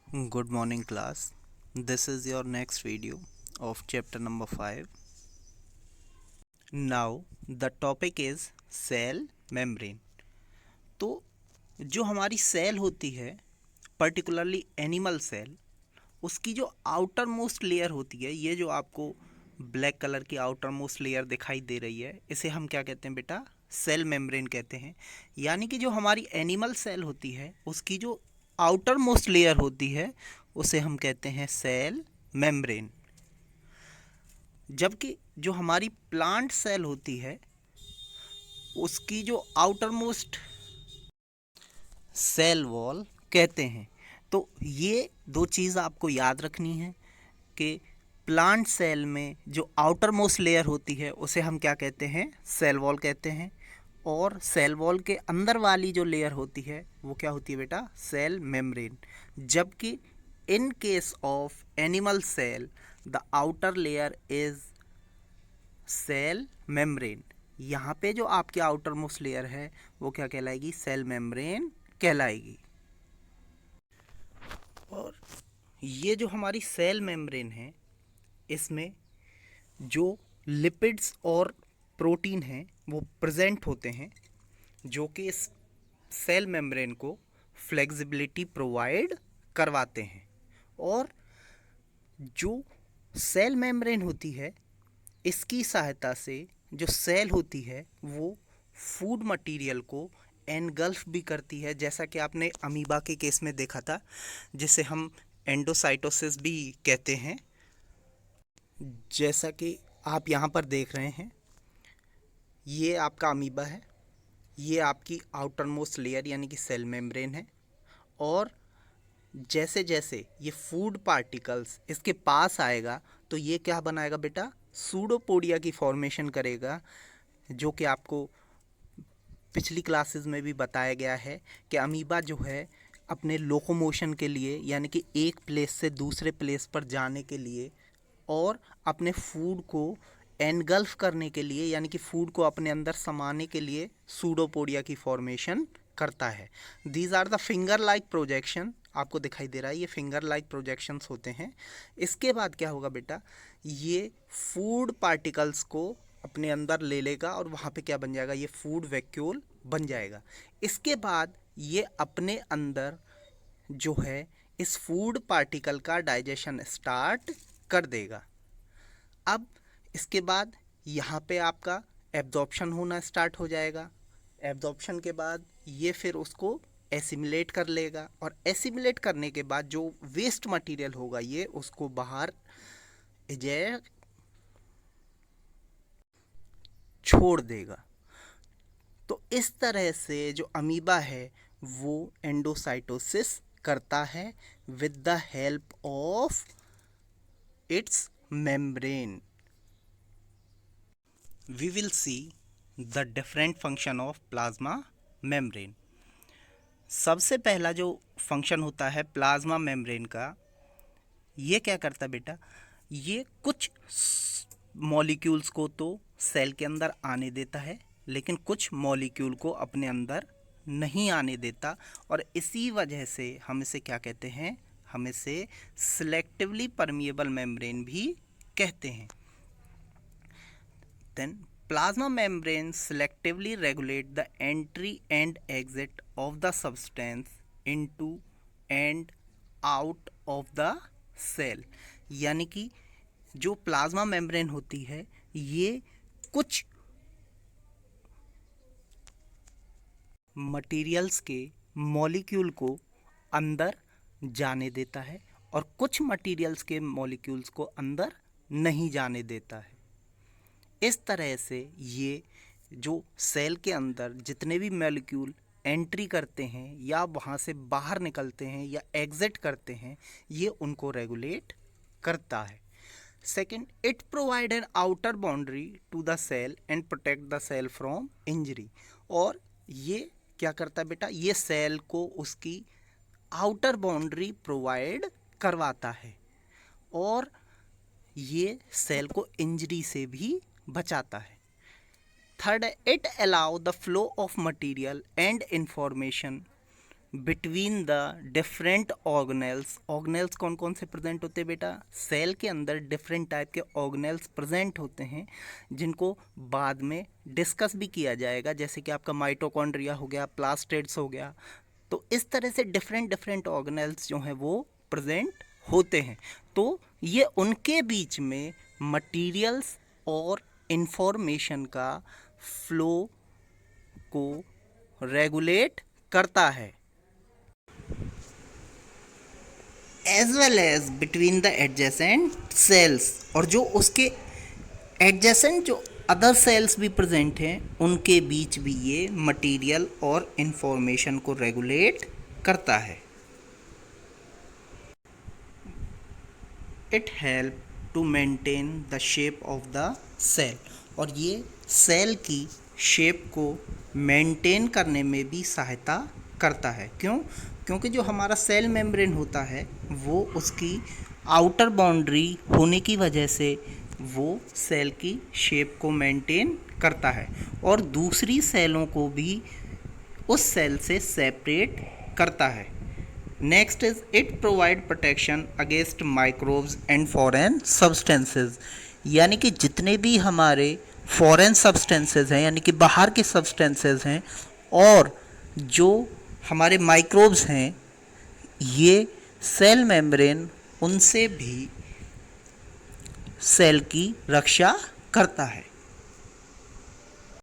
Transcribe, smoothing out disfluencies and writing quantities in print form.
Good morning, class. This is your next video of chapter number 5. Now, the topic is cell membrane. तो जो हमारी cell होती है, particularly animal cell, उसकी जो आउटर मोस्ट लेयर होती है, ये जो आपको ब्लैक कलर की आउटर मोस्ट लेयर दिखाई दे रही है, इसे हम क्या कहते हैं बेटा? सेल मेम्ब्रेन कहते हैं। यानी कि जो हमारी एनिमल सेल होती है, उसकी जो आउटर मोस्ट लेयर होती है, उसे हम कहते हैं सेल मेम्ब्रेन। जबकि जो हमारी प्लांट सेल होती है, उसकी जो आउटर मोस्ट सेल वॉल कहते हैं। तो ये दो चीज़ आपको याद रखनी है कि प्लांट सेल में जो आउटर मोस्ट लेयर होती है उसे हम क्या कहते हैं? सेल वॉल कहते हैं। और सेल वॉल के अंदर वाली जो लेयर होती है वो क्या होती है बेटा? Cell membrane. जबकि in case of animal cell the outer layer is cell membrane. यहाँ पे जो आपकी आउटर मोस्ट लेयर है वो क्या कहलाएगी? सेल मेम्ब्रेन कहलाएगी। और ये जो हमारी सेल मेम्ब्रेन है, इसमें जो लिपिड्स और प्रोटीन हैं वो प्रेजेंट होते हैं, जो कि इस सेल मेम्ब्रेन को फ्लेक्सिबिलिटी प्रोवाइड करवाते हैं। और जो सेल मेम्ब्रेन होती है, इसकी सहायता से जो सेल होती है वो फूड मटेरियल को एनगल्फ भी करती है, जैसा कि आपने अमीबा के केस में देखा था, जिसे हम एंडोसाइटोसिस भी कहते हैं। जैसा कि आप यहाँ पर देख रहे हैं, ये आपका अमीबा है, ये आपकी आउटर मोस्ट लेयर यानी कि सेल मेम्ब्रेन है। और जैसे जैसे ये फूड पार्टिकल्स इसके पास आएगा तो ये क्या बनाएगा बेटा? सूडोपोडिया की फॉर्मेशन करेगा, जो कि आपको पिछली क्लासेस में भी बताया गया है कि अमीबा जो है अपने लोकोमोशन के लिए, यानी कि एक प्लेस से दूसरे प्लेस पर जाने के लिए और अपने फूड को एनगल्फ करने के लिए, यानी कि फूड को अपने अंदर समाने के लिए सूडोपोडिया की फॉर्मेशन करता है। These are the finger like projection. आपको दिखाई दे रहा है ये फिंगर लाइक प्रोजेक्शंस होते हैं। इसके बाद क्या होगा बेटा? ये फूड पार्टिकल्स को अपने अंदर ले लेगा और वहाँ पे क्या बन जाएगा? ये फूड वैक्यूल बन जाएगा। इसके बाद ये अपने अंदर जो है इस फूड पार्टिकल का डाइजेशन स्टार्ट कर देगा। अब इसके बाद यहाँ पे आपका एब्जॉर्प्शन होना स्टार्ट हो जाएगा। एब्जॉर्प्शन के बाद ये फिर उसको एसिमिलेट कर लेगा, और एसिमिलेट करने के बाद जो वेस्ट मटेरियल होगा ये उसको बाहर इजेक्ट छोड़ देगा। तो इस तरह से जो अमीबा है वो एंडोसाइटोसिस करता है with the help of its membrane. We will see the different function of plasma membrane. सबसे पहला जो फंक्शन होता है प्लाज्मा मेम्ब्रेन का, ये क्या करता है बेटा? ये कुछ मॉलिक्यूल्स को तो सेल के अंदर आने देता है, लेकिन कुछ मॉलिक्यूल को अपने अंदर नहीं आने देता। और इसी वजह से हम इसे क्या कहते हैं? हम इसे सिलेक्टिवली परमिएबल मेम्ब्रेन भी कहते हैं। Then plasma membranes selectively regulate the entry and exit of the substance into and out of the cell। यानी कि जो प्लाज्मा मेम्ब्रेन होती है ये कुछ मटेरियल्स के मॉलिक्यूल को अंदर जाने देता है और कुछ मटेरियल्स के मॉलिक्यूल्स को अंदर नहीं जाने देता है। इस तरह से ये जो सेल के अंदर जितने भी मॉलिक्यूल एंट्री करते हैं या वहाँ से बाहर निकलते हैं या एग्जिट करते हैं, ये उनको रेगुलेट करता है। Second, it provide an outer boundary to the cell and protect the cell from injury. और ये क्या करता है बेटा? ये सेल को उसकी आउटर बाउंड्री प्रोवाइड करवाता है और ये सेल को इंजरी से भी बचाता है। थर्ड है, it allow the flow of material and information between the different organelles. Organelles कौन कौन से प्रेजेंट होते हैं बेटा? सेल के अंदर डिफरेंट टाइप के ऑर्गेनेल्स प्रेजेंट होते हैं, जिनको बाद में डिस्कस भी किया जाएगा, जैसे कि आपका माइटोकॉन्ड्रिया हो गया, प्लास्टिड्स हो गया। तो इस तरह से डिफरेंट डिफरेंट ऑर्गेनेल्स जो हैं वो प्रेजेंट होते हैं। तो ये उनके बीच में मटीरियल्स और इंफॉर्मेशन का फ्लो को रेगुलेट करता है, as well as between the adjacent cells. और जो उसके एडजेसेंट जो अदर सेल्स भी प्रेजेंट हैं, उनके बीच भी ये मटेरियल और इंफॉर्मेशन को रेगुलेट करता है। It help to maintain the shape of the cell. और ये सेल की शेप को मेंटेन करने में भी सहायता करता है। क्यों? क्योंकि जो हमारा सेल मेम्ब्रेन होता है वो उसकी आउटर बाउंड्री होने की वजह से वो सेल की शेप को मेंटेन करता है और दूसरी सेलों को भी उस सेल से सेपरेट करता है। Next is it provide protection against microbes and foreign substances. यानी कि जितने भी हमारे फॉरेन सब्सटेंसेस हैं, यानी कि बाहर के सब्सटेंसेस हैं, और जो हमारे माइक्रोब्स हैं, ये सेल मेम्ब्रेन उनसे भी सेल की रक्षा करता है।